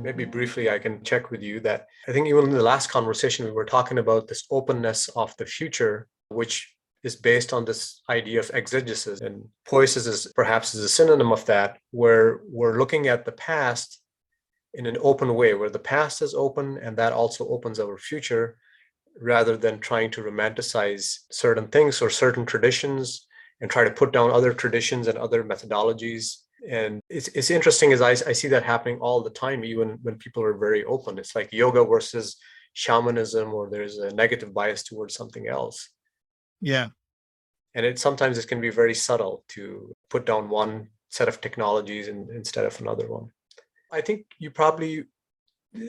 maybe briefly I can check with you that I think even in the last conversation, we were talking about this openness of the future, which is based on this idea of exegesis. And poesis is perhaps is a synonym of that, where we're looking at the past in an open way, where the past is open and that also opens our future, rather than trying to romanticize certain things or certain traditions and try to put down other traditions and other methodologies. And it's interesting as I see that happening all the time, even when people are very open. It's like yoga versus shamanism, or there's a negative bias towards something else. Yeah. And sometimes it can be very subtle to put down one set of technologies instead of another one. I think you probably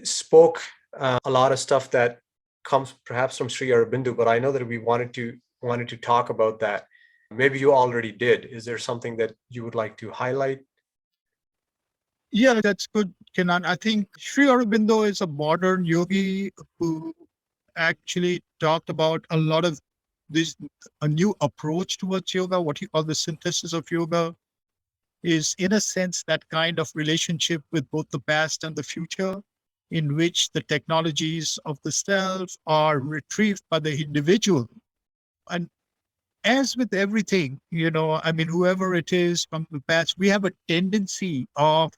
spoke a lot of stuff that comes perhaps from Sri Aurobindo, but I know that we wanted to talk about that. Maybe you already did. Is there something that you would like to highlight? Yeah, that's good, Kenan. I think Sri Aurobindo is a modern yogi who actually talked about a lot of a new approach towards yoga, what he called the synthesis of yoga, is in a sense that kind of relationship with both the past and the future, in which the technologies of the self are retrieved by the individual. And as with everything, whoever it is from the past, we have a tendency of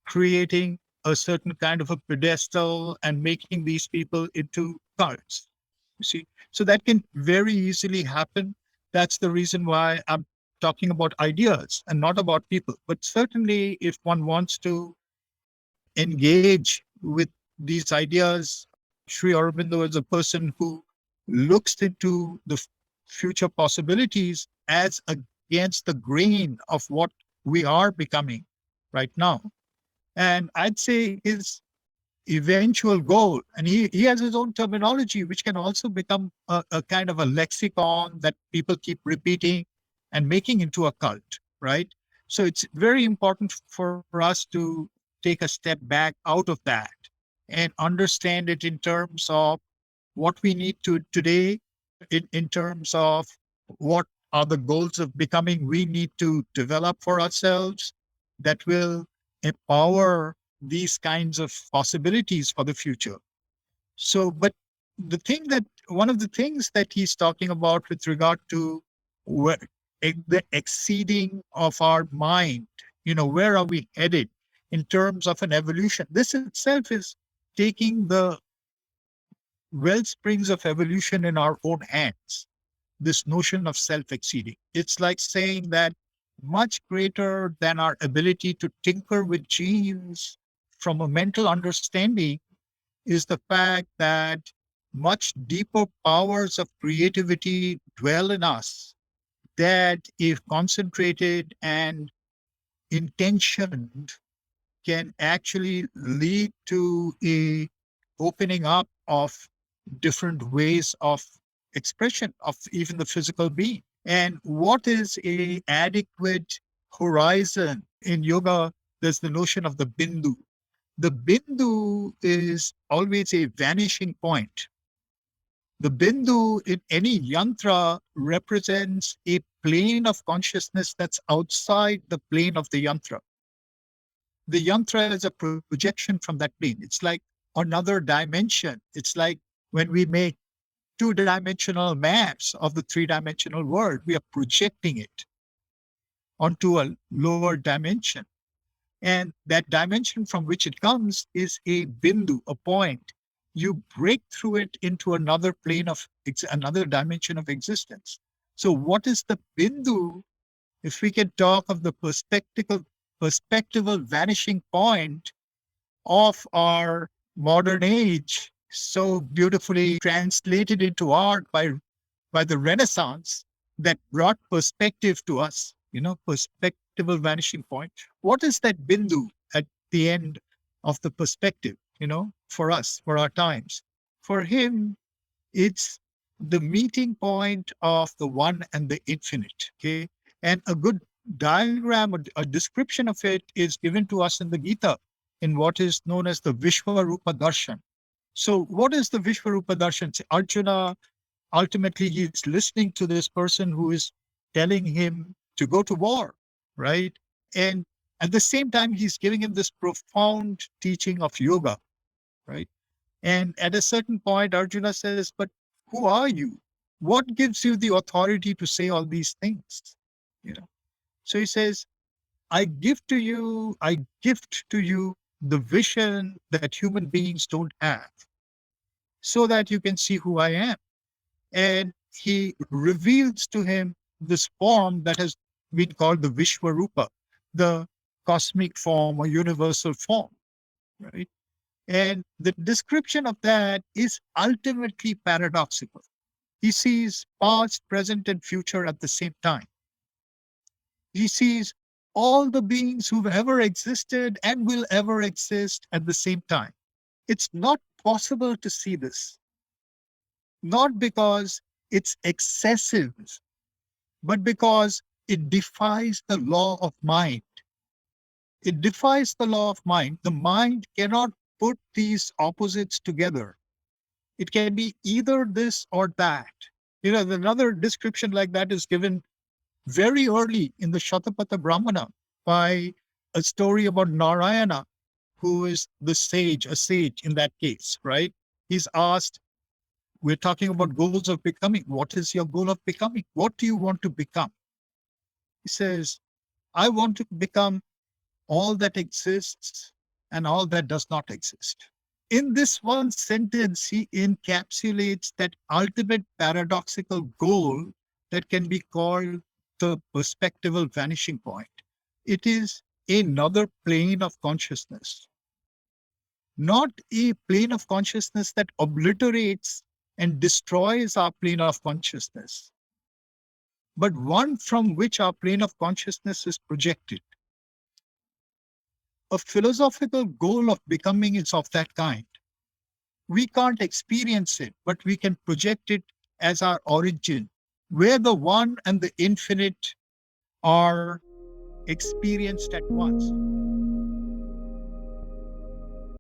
creating a certain kind of a pedestal and making these people into cults. You see, so that can very easily happen. That's the reason why I'm talking about ideas and not about people. But certainly, if one wants to engage with these ideas, Sri Aurobindo is a person who looks into the future possibilities as against the grain of what we are becoming right now. And I'd say his eventual goal, and he has his own terminology, which can also become a kind of a lexicon that people keep repeating and making into a cult, right? So it's very important for us to take a step back out of that and understand it in terms of what we need to today, in terms of what are the goals of becoming we need to develop for ourselves that will empower these kinds of possibilities for the future. So, but one of the things that he's talking about with regard to the exceeding of our mind, where are we headed in terms of an evolution? This itself is taking the well springs of evolution in our own hands. This notion of self-exceeding. It's like saying that much greater than our ability to tinker with genes from a mental understanding is the fact that much deeper powers of creativity dwell in us that, if concentrated and intentioned, can actually lead to a opening up of different ways of expression of even the physical being. And what is a adequate horizon in yoga? There's the notion of the bindu. The bindu is always a vanishing point. The bindu in any yantra represents a plane of consciousness that's outside the plane of the yantra. The yantra is a projection from that plane. It's like another dimension. It's like when we make two-dimensional maps of the three-dimensional world, we are projecting it onto a lower dimension. And that dimension from which it comes is a bindu, a point. You break through it into another plane of another dimension of existence. So what is the bindu? If we can talk of the perspectival vanishing point of our modern age, so beautifully translated into art by the Renaissance, that brought perspective to us, perspectival vanishing point. What is that bindu at the end of the perspective, for us, for our times? For him, it's the meeting point of the one and the infinite, okay? And a good diagram, a description of it is given to us in the Gita, in what is known as the Vishwarupa Darshan. So what is the Vishwarupa Darshan? So Arjuna, ultimately, he's listening to this person who is telling him to go to war, right? And At the same time, he's giving him this profound teaching of yoga, right? And at a certain point, Arjuna says, but who are you? What gives you the authority to say all these things? You know, so he says, I gift to you the vision that human beings don't have, so that you can see who I am. And he reveals to him this form that has been called the Vishwarupa, the cosmic form or universal form, right? And the description of that is ultimately paradoxical. He sees past, present, and future at the same time. He sees all the beings who've ever existed and will ever exist at the same time. It's not possible to see this, not because it's excessive, but because it defies the law of mind. It defies the law of mind. The mind cannot put these opposites together. It can be either this or that. Another description like that is given very early in the Shatapatha Brahmana by a story about Narayana, who is the sage, a sage in that case, right? He's asked, we're talking about goals of becoming. What is your goal of becoming? What do you want to become? He says, I want to become all that exists and all that does not exist. In this one sentence, he encapsulates that ultimate paradoxical goal that can be called the perspectival vanishing point. It is another plane of consciousness, not a plane of consciousness that obliterates and destroys our plane of consciousness, but one from which our plane of consciousness is projected. A philosophical goal of becoming is of that kind. We can't experience it, but we can project it as our origin, where the one and the infinite are experienced at once.